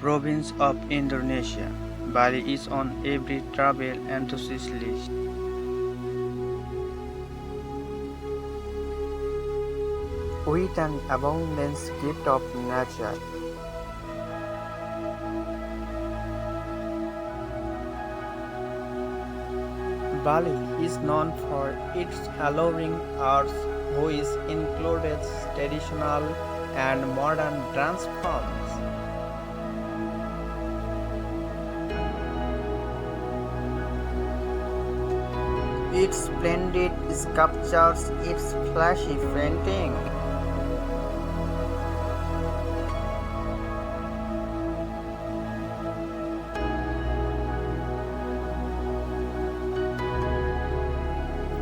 province of Indonesia. Bali is on every travel enthusiast list. With an abundance gift of nature. Bali is known for its alluring arts, which includes traditional and modern dance forms. Its splendid sculptures, its flashy painting.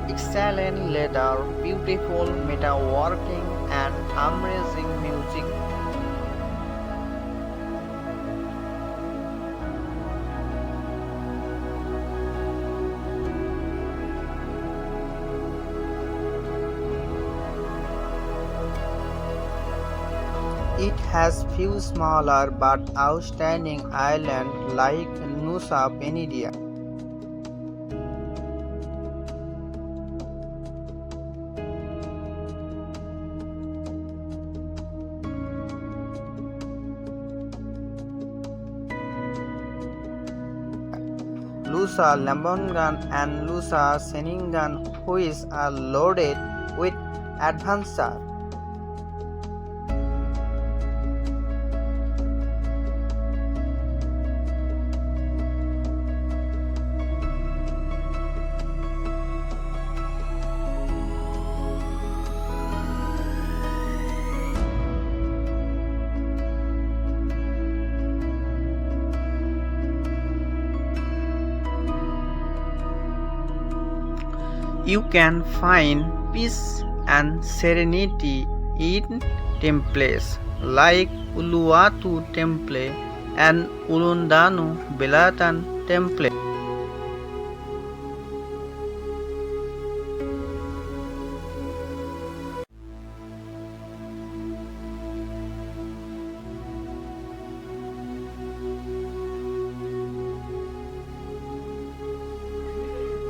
Excellent leather, beautiful metalworking, and amazing music. It has few smaller but outstanding islands like Nusa Penida. Nusa Lembongan and Nusa Ceningan, which are loaded with adventure. You can find peace and serenity in temples like Uluwatu Temple and Ulun Danu Beratan Temple.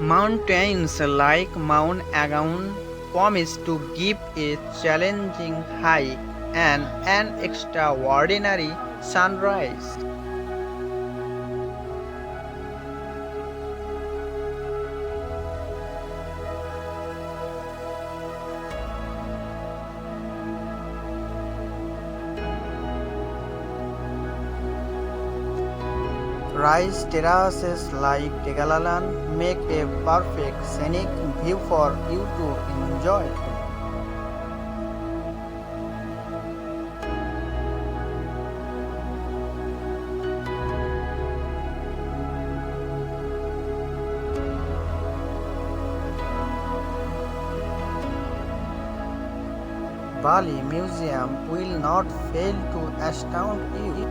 Mountains like Mount Agung promise to give a challenging hike and an extraordinary sunrise. Rice terraces like Tegalalang make a perfect scenic view for you to enjoy. Bali Museum will not fail to astound you.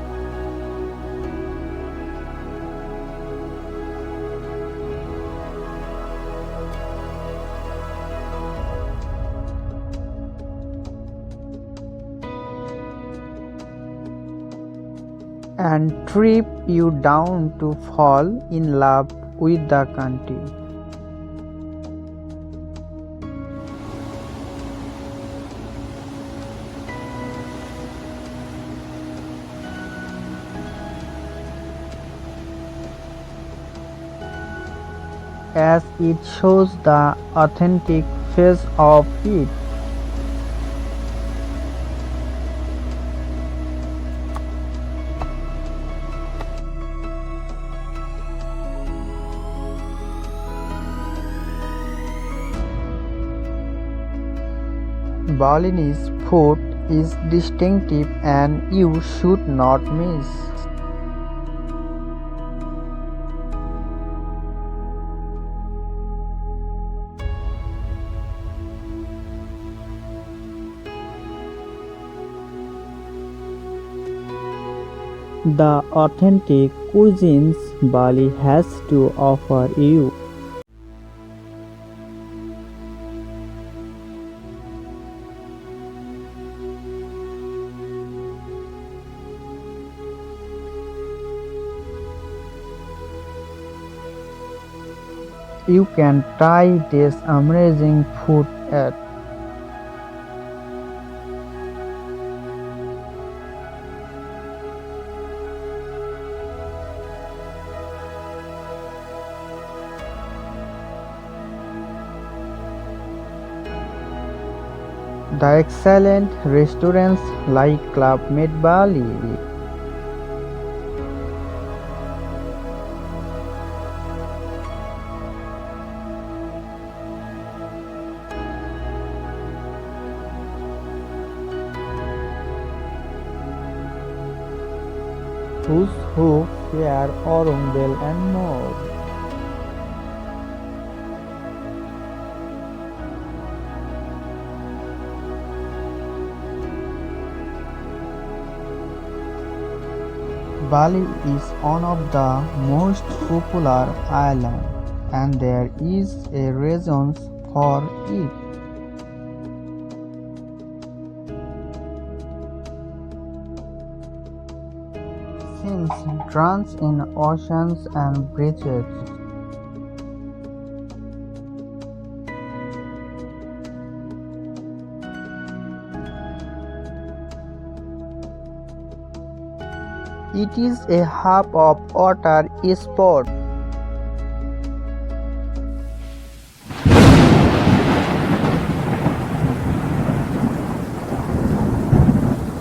And trip you down to fall in love with the country. As it shows the authentic face of it. Balinese food is distinctive and you should not miss. The authentic cuisines Bali has to offer you. You can try this amazing food at the excellent restaurants like Club Med Bali. Who's Who, Fair, Orungbel and more. Bali is one of the most popular islands and there is a reason for it. Since drowns in oceans and beaches. It is a hub of water sport.